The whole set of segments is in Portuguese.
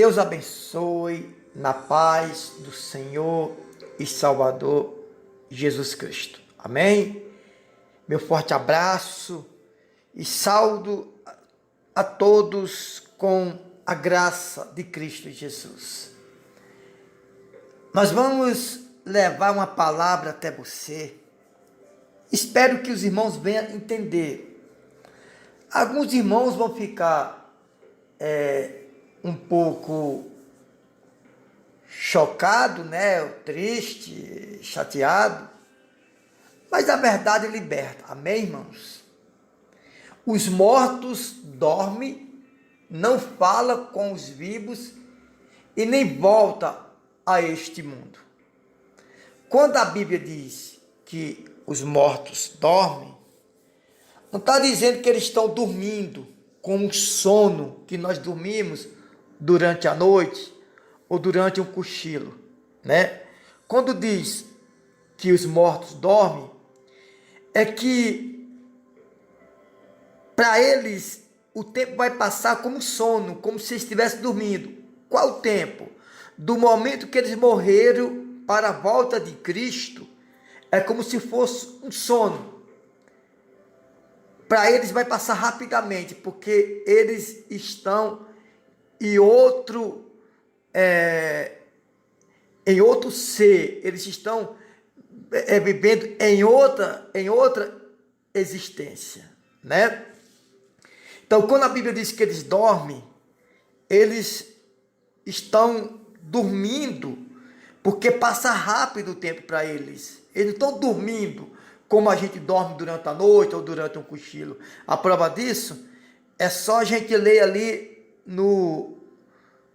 Deus abençoe na paz do Senhor e Salvador Jesus Cristo. Amém? Meu forte abraço e saúdo a todos com a graça de Cristo Jesus. Nós vamos levar uma palavra até você. Espero que os irmãos venham entender. Alguns irmãos vão ficar um pouco chocado, né? Triste, chateado. Mas a verdade liberta. Amém, irmãos? Os mortos dormem, não fala com os vivos e nem volta a este mundo. Quando a Bíblia diz que os mortos dormem, não está dizendo que eles estão dormindo com um sono que nós dormimos durante a noite ou durante um cochilo, né? Quando diz que os mortos dormem, é que para eles o tempo vai passar como sono, como se estivesse dormindo. Qual o tempo? Do momento que eles morreram para a volta de Cristo, é como se fosse um sono. Para eles vai passar rapidamente, porque eles estão em outro ser, eles estão vivendo em outra existência, né? Então, quando a Bíblia diz que eles dormem, eles estão dormindo, porque passa rápido o tempo para eles. Eles não estão dormindo como a gente dorme durante a noite ou durante um cochilo. A prova disso é só a gente ler ali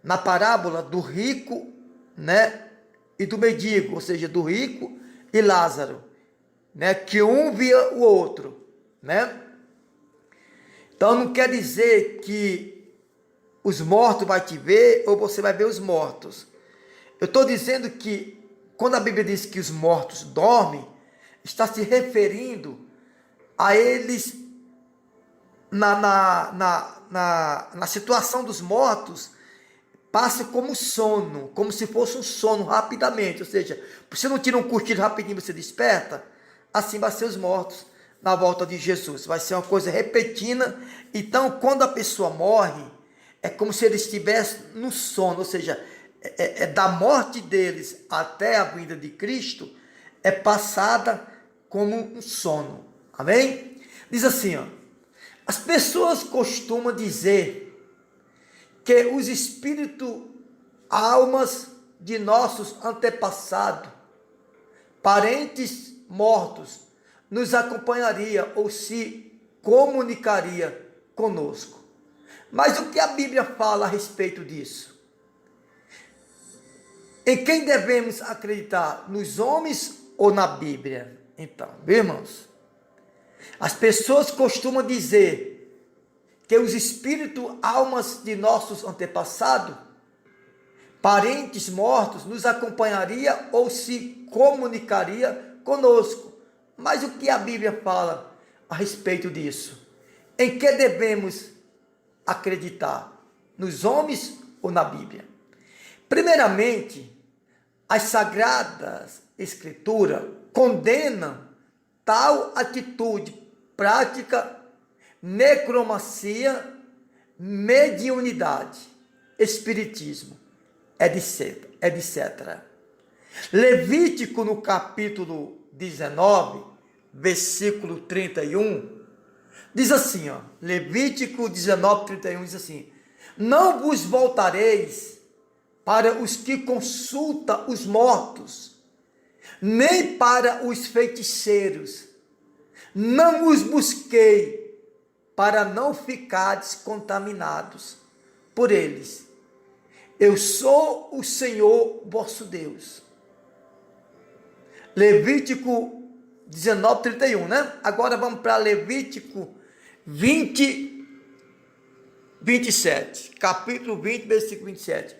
na parábola do rico, né, e do mendigo, ou seja, do rico e Lázaro, né, que um via o outro, né? Então não quer dizer que os mortos vai te ver ou você vai ver os mortos. Eu estou dizendo que quando a Bíblia diz que os mortos dormem, está se referindo a eles na situação dos mortos, passa como sono, como se fosse um sono rapidamente, ou seja, você não tira um cochilo rapidinho, você desperta, assim vai ser os mortos na volta de Jesus, vai ser uma coisa repentina. Então quando a pessoa morre, é como se ele estivesse no sono, ou seja, da morte deles até a vinda de Cristo, é passada como um sono, amém? Diz assim, ó, as pessoas costumam dizer que os espíritos, almas de nossos antepassados, parentes mortos, nos acompanharia ou se comunicaria conosco. Mas o que a Bíblia fala a respeito disso? Em quem devemos acreditar? Nos homens ou na Bíblia? Então, meus irmãos, as pessoas costumam dizer que os espíritos, almas de nossos antepassados, parentes mortos, nos acompanharia ou se comunicaria conosco. Mas o que a Bíblia fala a respeito disso? Em que devemos acreditar? Nos homens ou na Bíblia? Primeiramente, as Sagradas Escrituras condenam tal atitude, prática, necromancia, mediunidade, espiritismo, etc. Levítico, no capítulo 19, versículo 31, diz assim, ó, Levítico 19, 31, diz assim: não vos voltareis para os que consultam os mortos, nem para os feiticeiros, não os busquei, para não ficardes contaminados por eles. Eu sou o Senhor vosso Deus. Levítico 19, 31, né? Agora vamos para Levítico 20, 27. Capítulo 20, versículo 27.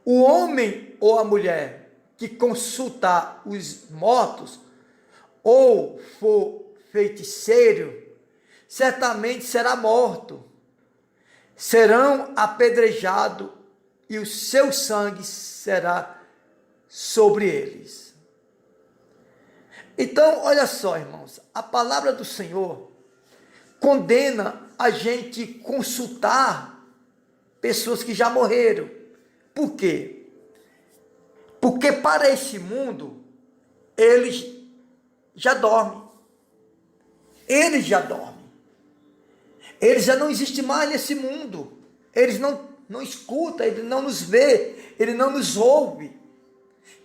O homem ou a mulher que consultar os mortos, ou for feiticeiro, certamente será morto. Serão apedrejados e o seu sangue será sobre eles. Então, olha só, irmãos, a palavra do Senhor condena a gente consultar pessoas que já morreram. Por quê? Porque para esse mundo, eles já dormem. Eles já dormem. Eles já não existem mais nesse mundo. Eles não escutam, ele não nos vê, ele não nos ouve.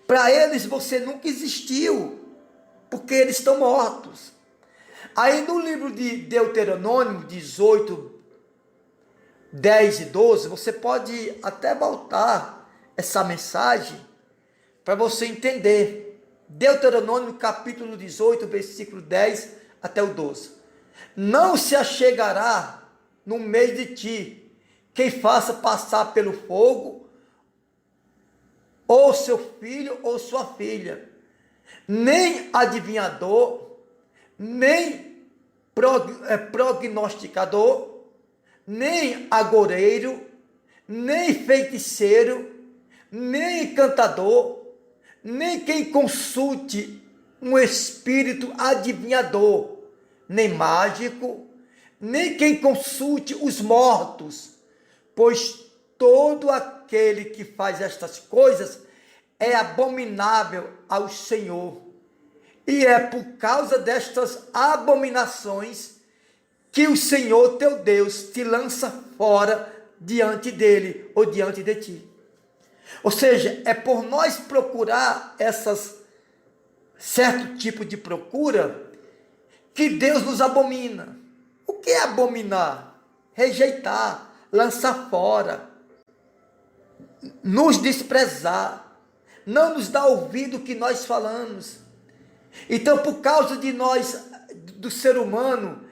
Para eles você nunca existiu, porque eles estão mortos. Aí no livro de Deuteronômio 18, 10 e 12, você pode até voltar essa mensagem para você entender. Deuteronômio capítulo 18, versículo 10 até o 12. Não se achegará no meio de ti quem faça passar pelo fogo, ou seu filho ou sua filha, nem adivinhador, nem prognosticador, nem agoureiro, nem feiticeiro, nem encantador, nem quem consulte um espírito adivinhador, nem mágico, nem quem consulte os mortos, pois todo aquele que faz estas coisas é abominável ao Senhor. E é por causa destas abominações que o Senhor teu Deus te lança fora diante dele ou diante de ti. Ou seja, é por nós procurar certo tipo de procura que Deus nos abomina. O que é abominar? Rejeitar, lançar fora, nos desprezar, não nos dar ouvido o que nós falamos. Então, por causa de nós, do ser humano,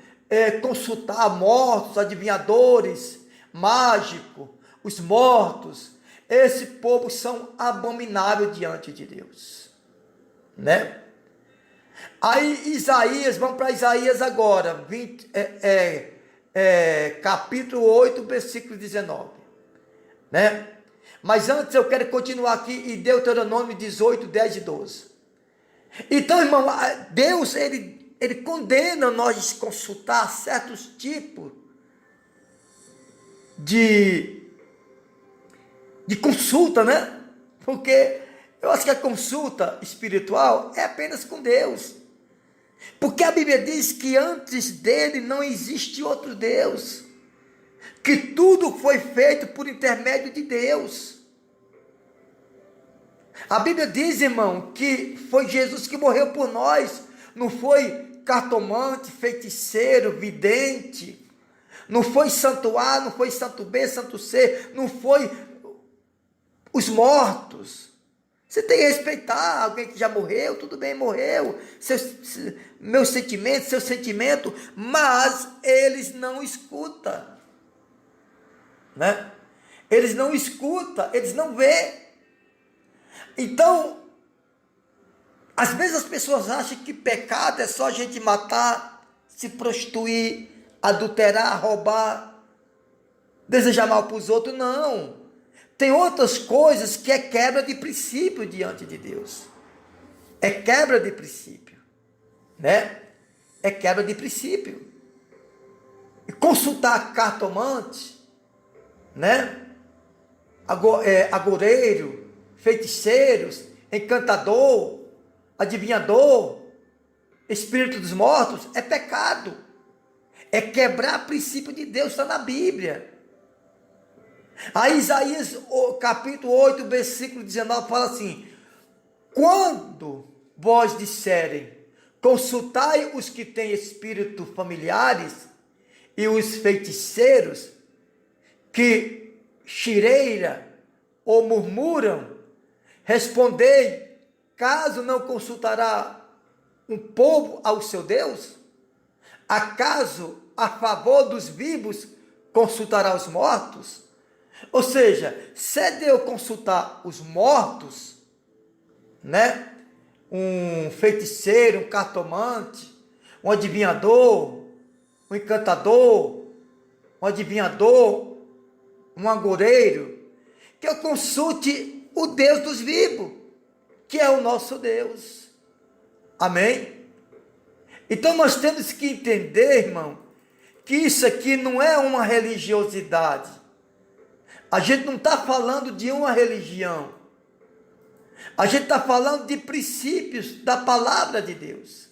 consultar mortos, adivinhadores, mágicos, os mortos, esse povo são abomináveis diante de Deus, né? Aí Isaías, vamos para Isaías agora, capítulo 8, versículo 19, né? Mas antes eu quero continuar aqui em Deuteronômio 18, 10 e 12. Então, irmão, Deus, ele condena nós consultar certos tipos de consulta, né? Porque eu acho que a consulta espiritual é apenas com Deus. Porque a Bíblia diz que antes dele não existe outro Deus. Que tudo foi feito por intermédio de Deus. A Bíblia diz, irmão, que foi Jesus que morreu por nós. Não foi cartomante, feiticeiro, vidente. Não foi santo A, não foi santo B, santo C. Não foi os mortos. Você tem que respeitar alguém que já morreu, tudo bem, morreu. Meus sentimentos, seu sentimento, mas eles não escutam, né? Eles não escutam, eles não vê. Então, às vezes as pessoas acham que pecado é só a gente matar, se prostituir, adulterar, roubar, desejar mal para os outros. Não. Tem outras coisas que é quebra de princípio diante de Deus. É quebra de princípio, né? É quebra de princípio. E consultar cartomante, né? Agoureiro, feiticeiros, encantador, adivinhador, espírito dos mortos, é pecado. É quebrar princípio de Deus, está na Bíblia. Aí Isaías, capítulo 8, versículo 19, fala assim: quando vós disserem, consultai os que têm espíritos familiares e os feiticeiros, que xireira ou murmuram, respondei, caso não consultará um povo ao seu Deus? Acaso a favor dos vivos consultará os mortos? Ou seja, se é de eu consultar os mortos, né? Um feiticeiro, um cartomante, um adivinhador, um encantador, um adivinhador, um agoureiro, que eu consulte o Deus dos vivos, que é o nosso Deus. Amém? Então nós temos que entender, irmão, que isso aqui não é uma religiosidade. A gente não está falando de uma religião. A gente está falando de princípios da palavra de Deus,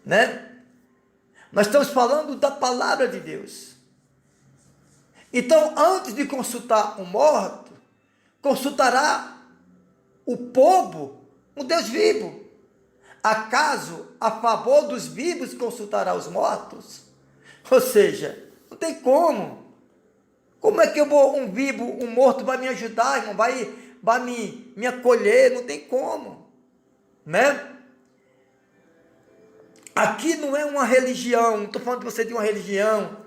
né? Nós estamos falando da palavra de Deus. Então, antes de consultar um morto, consultará o povo, um Deus vivo. Acaso, a favor dos vivos, consultará os mortos? Ou seja, não tem como. Como é que eu vou, um vivo, um morto vai me ajudar, irmão? Vai me acolher? Não tem como, né? Aqui não é uma religião, não estou falando de você de uma religião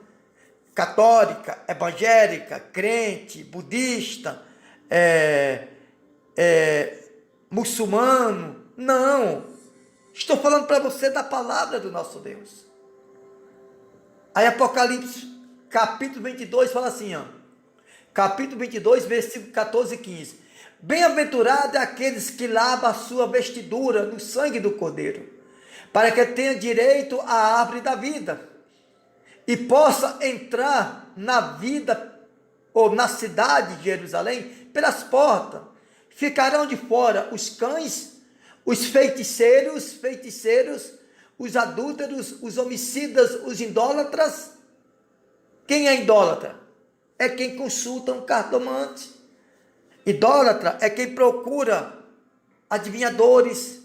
católica, evangélica, crente, budista, muçulmano. Não. Estou falando para você da palavra do nosso Deus. Aí Apocalipse, capítulo 22, fala assim, ó. Capítulo 22, versículo 14 e 15. Bem-aventurado é aqueles que lavam a sua vestidura no sangue do Cordeiro, para que tenha direito à árvore da vida, e possa entrar na vida, ou na cidade de Jerusalém, pelas portas. Ficarão de fora os cães, os feiticeiros, os adúlteros, os homicidas, os idólatras. Quem é idólatra? É quem consulta um cartomante. Idólatra é quem procura adivinhadores,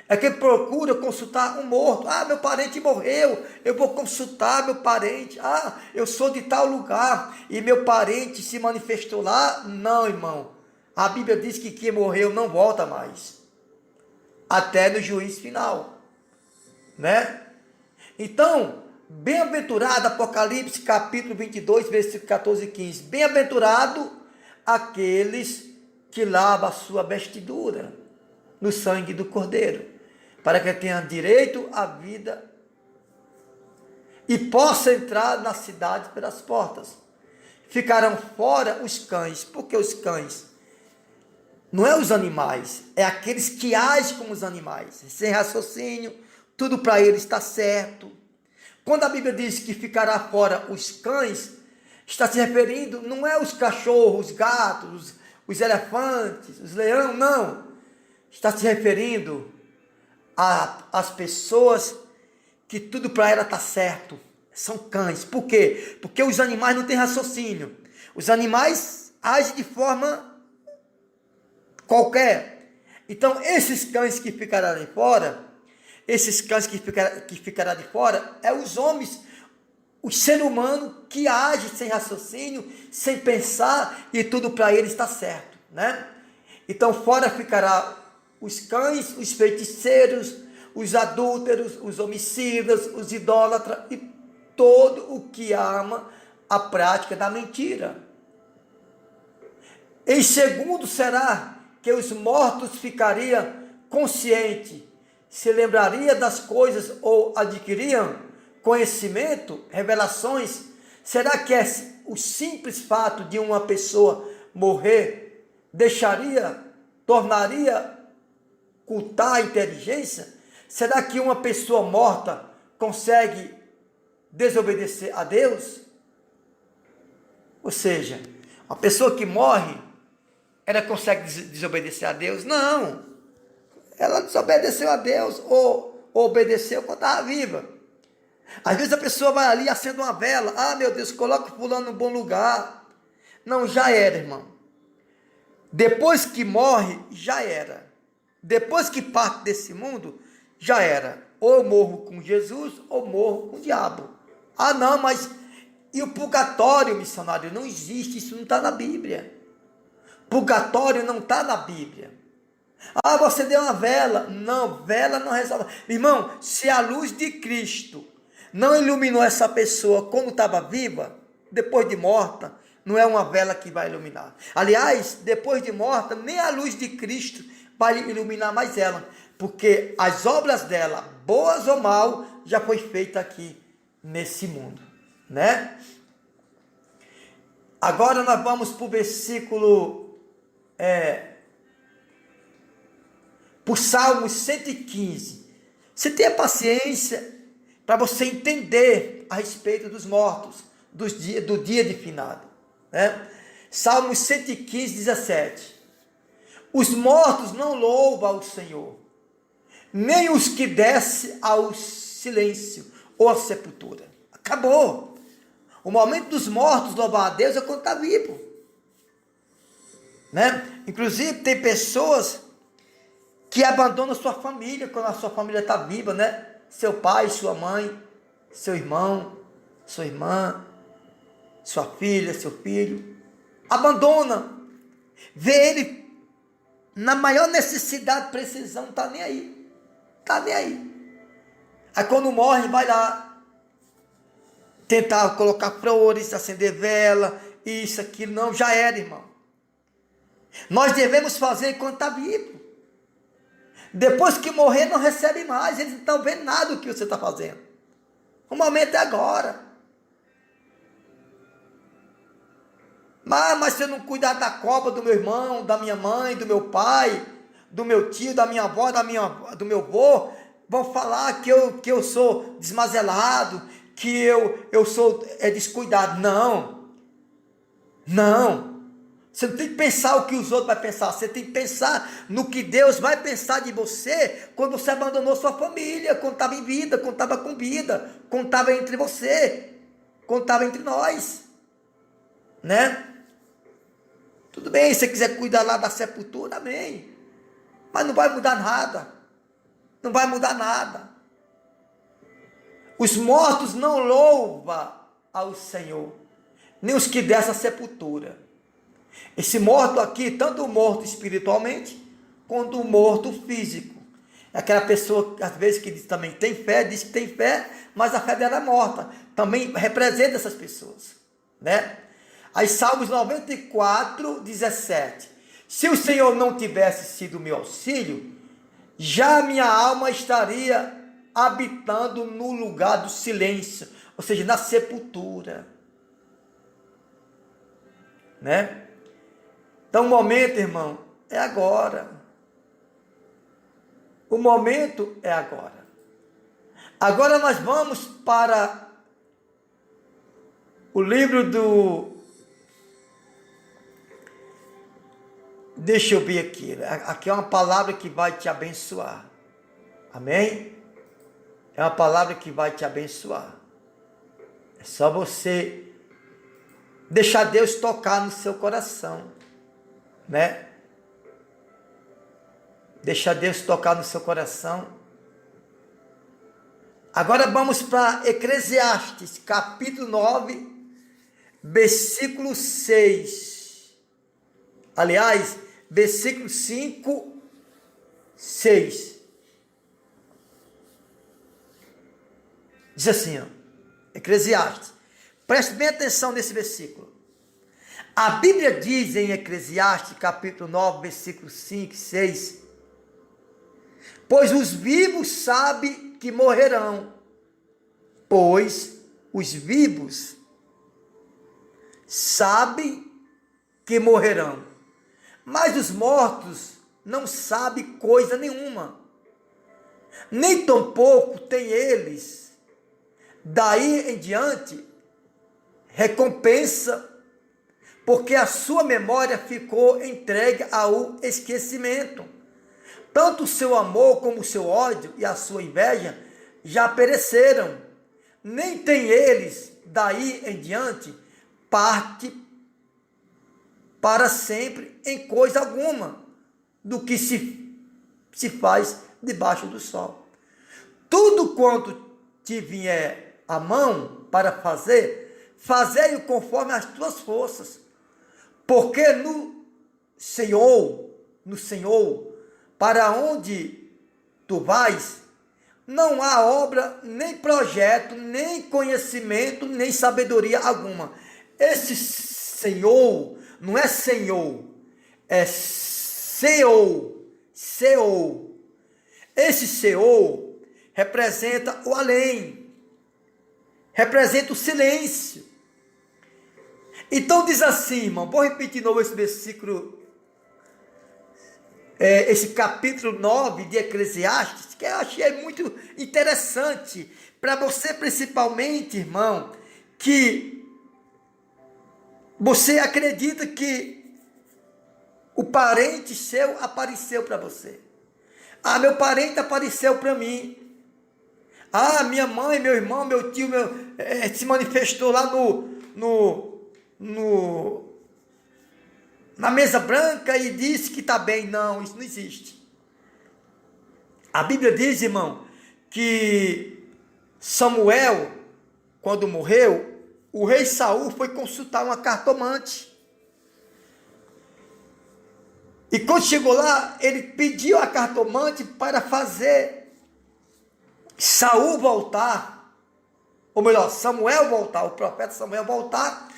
é quem procura consultar um morto. Ah, meu parente morreu, eu vou consultar meu parente. Ah, eu sou de tal lugar e meu parente se manifestou lá. Não, irmão, a Bíblia diz que quem morreu não volta mais, até no juízo final, né? Então, bem-aventurado, Apocalipse capítulo 22, versículo 14 e 15. Bem-aventurado aqueles que lavam a sua vestidura no sangue do Cordeiro, para que tenham direito à vida e possa entrar na cidade pelas portas. Ficarão fora os cães, porque os cães não é os animais, é aqueles que agem como os animais, sem raciocínio, tudo para eles está certo. Quando a Bíblia diz que ficará fora os cães, está se referindo, não é os cachorros, os gatos, os elefantes, os leões, não. Está se referindo às pessoas que tudo para ela está certo. São cães. Por quê? Porque os animais não têm raciocínio. Os animais agem de forma qualquer. Então, esses cães que ficarão de fora, ficará de fora, é os homens, o ser humano que age sem raciocínio, sem pensar, e tudo para ele está certo, né? Então, fora ficará os cães, os feiticeiros, os adúlteros, os homicidas, os idólatras e todo o que ama a prática da mentira. Em segundo, será que os mortos ficariam conscientes, se lembraria das coisas ou adquiriam conhecimento, revelações? Será que o simples fato de uma pessoa morrer tornaria ocultar a inteligência? Será que uma pessoa morta consegue desobedecer a Deus? Ou seja, uma pessoa que morre, ela consegue desobedecer a Deus? Não. Ela desobedeceu a Deus ou obedeceu quando estava viva. Às vezes a pessoa vai ali, acende uma vela. Ah, meu Deus, coloca fulano no bom lugar. Não, já era, irmão. Depois que morre, já era. Depois que parte desse mundo, já era. Ou eu morro com Jesus, ou morro com o diabo. Ah, não, mas e o purgatório, missionário? Não existe, isso não está na Bíblia. Purgatório não está na Bíblia. Ah, você deu uma vela. Não, vela não resolve. Irmão, se a luz de Cristo não iluminou essa pessoa quando estava viva, depois de morta, não é uma vela que vai iluminar. Aliás, depois de morta, nem a luz de Cristo vai iluminar mais ela, porque as obras dela, boas ou mal, já foi feita aqui nesse mundo, né? Agora nós vamos para o versículo, para o Salmo 115. Você tenha paciência para você entender a respeito dos mortos, do dia de finado, né? Salmo 115, 17. Os mortos não louvam ao Senhor, nem os que descem ao silêncio ou à sepultura. Acabou. O momento dos mortos louvar a Deus é quando está vivo, né? Inclusive tem pessoas que abandonam sua família quando a sua família está viva, né? Seu pai, sua mãe, seu irmão, sua irmã, sua filha, seu filho. Abandona. Vê ele na maior necessidade, precisão, não está nem aí. Está nem aí. Aí quando morre, vai lá tentar colocar flores, acender vela, isso, aquilo. Não, já era, irmão. Nós devemos fazer enquanto está vivo. Depois que morrer, não recebe mais. Eles não estão vendo nada do que você está fazendo. O momento é agora. Mas se eu não cuidar da copa do meu irmão, da minha mãe, do meu pai, do meu tio, da minha avó, do meu avô, vão falar que eu sou desmazelado, que eu sou descuidado. Não. Não. Você não tem que pensar o que os outros vão pensar. Você tem que pensar no que Deus vai pensar de você quando você abandonou sua família, quando estava em vida, quando estava com vida, quando estava entre você, quando estava entre nós, né? Tudo bem, se você quiser cuidar lá da sepultura, amém. Mas não vai mudar nada. Não vai mudar nada. Os mortos não louvam ao Senhor, nem os que descem à sepultura. Esse morto aqui, tanto o morto espiritualmente, quanto o morto físico. É aquela pessoa, às vezes, que também tem fé, diz que tem fé, mas a fé dela é morta. Também representa essas pessoas, né? Aí Salmos 94, 17. Se o Senhor não tivesse sido meu auxílio, já minha alma estaria habitando no lugar do silêncio, ou seja, na sepultura, né? Então o momento, irmão, é agora. O momento é agora. Agora nós vamos para o livro do... Deixa eu ver aqui. Aqui é uma palavra que vai te abençoar. Amém? É uma palavra que vai te abençoar. É só você deixar Deus tocar no seu coração, né? Deixar Deus tocar no seu coração. Agora vamos para Eclesiastes, capítulo 9, versículo 6. Aliás, versículo 5, 6. Diz assim, ó, Eclesiastes. Preste bem atenção nesse versículo. A Bíblia diz em Eclesiastes, capítulo 9, versículo 5, 6. Pois os vivos sabem que morrerão. Pois os vivos sabem que morrerão. Mas os mortos não sabem coisa nenhuma. Nem tampouco têm eles, daí em diante, recompensa, porque a sua memória ficou entregue ao esquecimento. Tanto o seu amor como o seu ódio e a sua inveja já pereceram. Nem tem eles, daí em diante, parte para sempre em coisa alguma do que se faz debaixo do sol. Tudo quanto te vier à mão para fazer, fazei-o conforme as tuas forças, porque no Senhor, para onde tu vais, não há obra, nem projeto, nem conhecimento, nem sabedoria alguma. Esse Senhor não é Senhor, é Senhor. Esse Senhor representa o além, representa o silêncio. Então diz assim, irmão, vou repetir de novo esse versículo, esse capítulo 9 de Eclesiastes, que eu achei muito interessante, para você principalmente, irmão, que você acredita que o parente seu apareceu para você. Ah, meu parente apareceu para mim. Ah, minha mãe, meu irmão, meu tio, se manifestou lá na mesa branca e disse que está bem. Não, isso não existe. A Bíblia diz, irmão, que Samuel, quando morreu, o rei Saul foi consultar uma cartomante. E quando chegou lá, ele pediu a cartomante para fazer Saul voltar, ou melhor, Samuel voltar, o profeta Samuel voltar,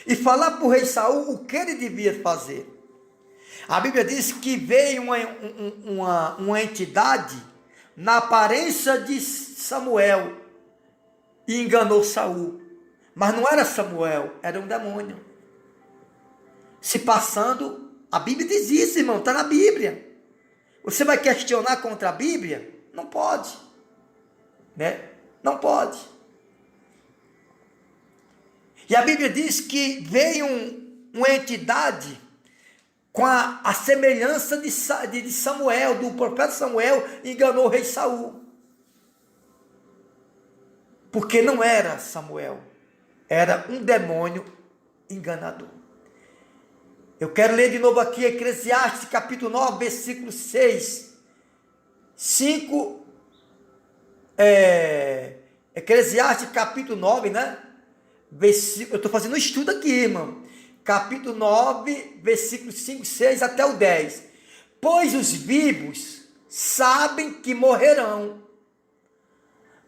e falar para o rei Saul o que ele devia fazer. A Bíblia diz que veio uma entidade na aparência de Samuel e enganou Saul. Mas não era Samuel, era um demônio. Se passando, a Bíblia diz isso, irmão, está na Bíblia. Você vai questionar contra a Bíblia? Não pode. Né? Não pode. E a Bíblia diz que veio uma entidade com a semelhança de Samuel, do profeta Samuel, e enganou o rei Saul. Porque não era Samuel, era um demônio enganador. Eu quero ler de novo aqui Eclesiastes capítulo 9, versículo 6. 5, Eclesiastes capítulo 9, né? Eu estou fazendo um estudo aqui, irmão. Capítulo 9, versículos 5, 6 até o 10. Pois os vivos sabem que morrerão,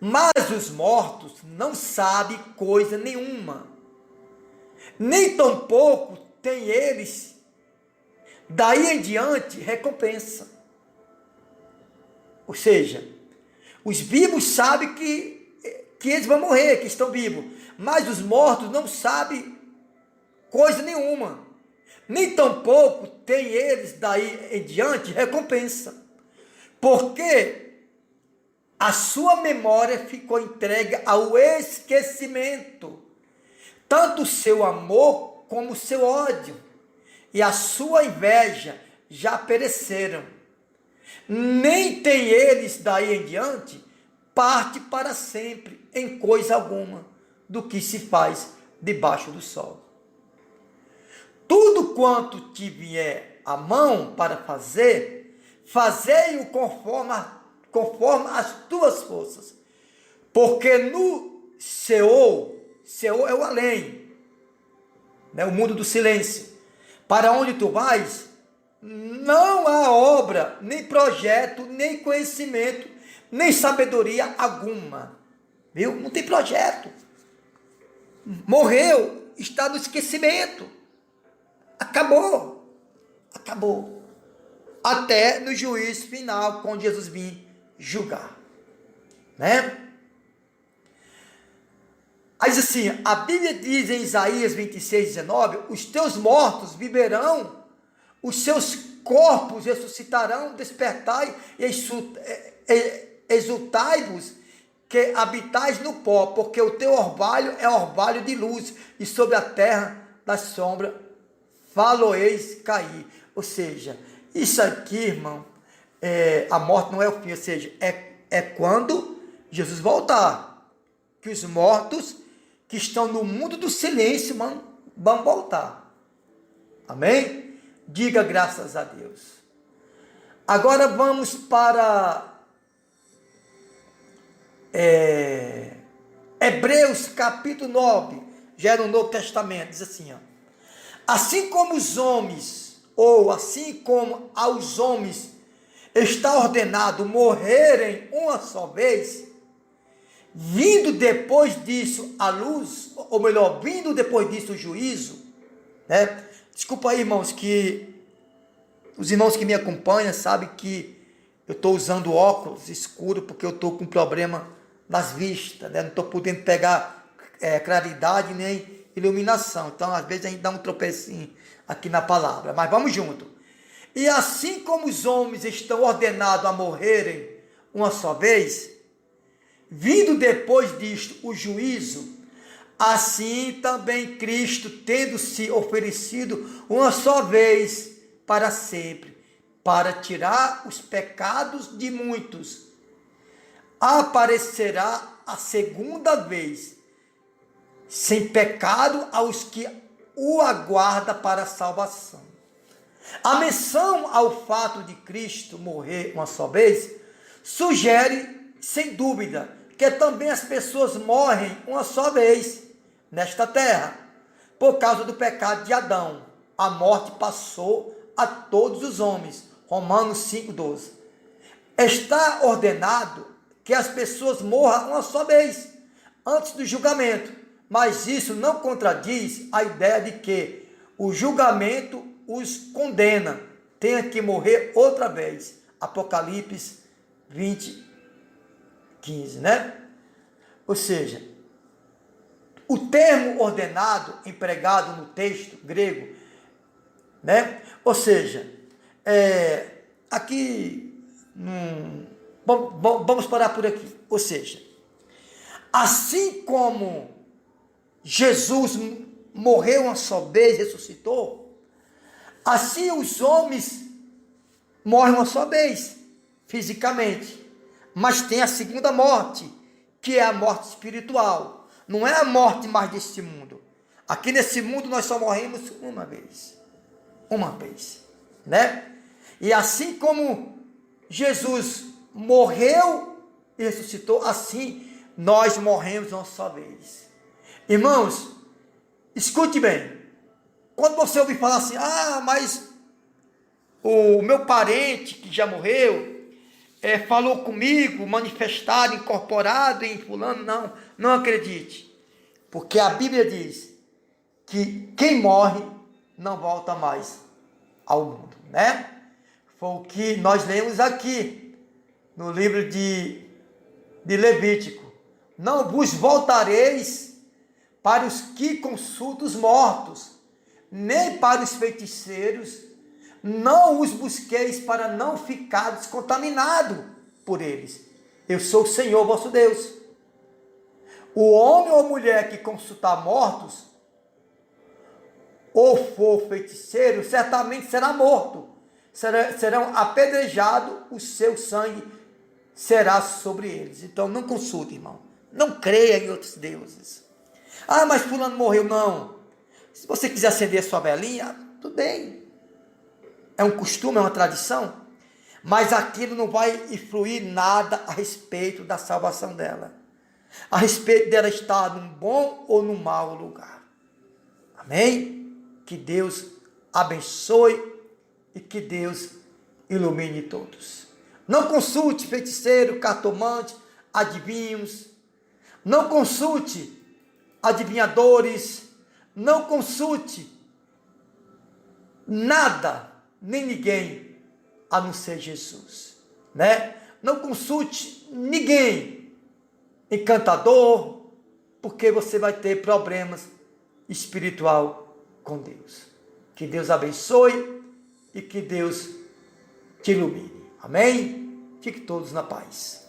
mas os mortos não sabem coisa nenhuma, nem tampouco têm eles, daí em diante, recompensa. Ou seja, os vivos sabem que eles vão morrer, que estão vivos, mas os mortos não sabem coisa nenhuma, nem tampouco tem eles daí em diante recompensa, porque a sua memória ficou entregue ao esquecimento, tanto o seu amor como o seu ódio, e a sua inveja já pereceram, nem tem eles daí em diante parte para sempre em coisa alguma do que se faz debaixo do sol. Tudo quanto te vier a mão para fazer, fazei-o conforme as tuas forças, porque no Seol é o além, né, o mundo do silêncio, para onde tu vais, não há obra, nem projeto, nem conhecimento, nem sabedoria alguma, viu? Não tem projeto, morreu, está no esquecimento, acabou, até no juízo final, quando Jesus vir julgar, né? Aí diz assim, a Bíblia diz em Isaías 26, 19, os teus mortos viverão, os seus corpos ressuscitarão, despertai e exultai-vos, que habitais no pó, porque o teu orvalho é orvalho de luz, e sobre a terra da sombra faloeis cair. Ou seja, isso aqui, irmão, a morte não é o fim, ou seja, é quando Jesus voltar, que os mortos que estão no mundo do silêncio vão voltar. Amém? Diga graças a Deus. Agora vamos para Hebreus capítulo 9, já é no Novo Testamento, diz assim, ó, assim como os homens, ou assim como aos homens está ordenado morrerem uma só vez, vindo depois disso a luz, ou melhor, vindo depois disso o juízo, né? Desculpa aí, irmãos, que os irmãos que me acompanham sabem que eu estou usando óculos escuros, porque eu estou com problema nas vistas, né? Não estou podendo pegar claridade nem iluminação. Então, às vezes, a gente dá um tropecinho aqui na palavra. Mas vamos junto. E assim como os homens estão ordenados a morrerem uma só vez, vindo depois disto o juízo, assim também Cristo, tendo se oferecido uma só vez para sempre, para tirar os pecados de muitos, aparecerá a segunda vez, sem pecado aos que o aguarda para a salvação. A menção ao fato de Cristo morrer uma só vez sugere, sem dúvida, que também as pessoas morrem uma só vez nesta terra, por causa do pecado de Adão. A morte passou a todos os homens. Romanos 5,12. Está ordenado que as pessoas morram uma só vez, antes do julgamento, mas isso não contradiz a ideia de que o julgamento os condena, tenha que morrer outra vez. Apocalipse 20:15, né? Ou seja, o termo ordenado, empregado no texto grego, né? Ou seja, aqui, vamos parar por aqui. Ou seja, assim como Jesus morreu uma só vez, ressuscitou, assim os homens morrem uma só vez, fisicamente, mas tem a segunda morte, que é a morte espiritual. Não é a morte mais deste mundo. Aqui nesse mundo nós só morremos uma vez, né? E assim como Jesus morreu e ressuscitou, assim nós morremos uma só vez. Irmãos, escute bem. Quando você ouvir falar assim, mas o meu parente que já morreu, falou comigo, manifestado, incorporado em fulano, não acredite. Porque a Bíblia diz que quem morre não volta mais ao mundo, né? Foi o que nós lemos aqui no livro de Levítico. Não vos voltareis para os que consultam os mortos, nem para os feiticeiros, não os busqueis para não ficar contaminados por eles. Eu sou o Senhor vosso Deus. O homem ou mulher que consultar mortos, ou for feiticeiro, certamente será morto. Serão apedrejados, o seu sangue será sobre eles. Então não consulte, irmão. Não creia em outros deuses. Mas fulano morreu. Não. Se você quiser acender a sua velinha, tudo bem. É um costume, é uma tradição. Mas aquilo não vai influir nada a respeito da salvação dela. A respeito dela estar num bom ou num mau lugar. Amém? Que Deus abençoe e que Deus ilumine todos. Não consulte feiticeiro, cartomante, adivinhos. Não consulte adivinhadores. Não consulte nada, nem ninguém, a não ser Jesus, né? Não consulte ninguém, encantador, porque você vai ter problemas espiritual com Deus. Que Deus abençoe e que Deus te ilumine. Amém? Fique todos na paz.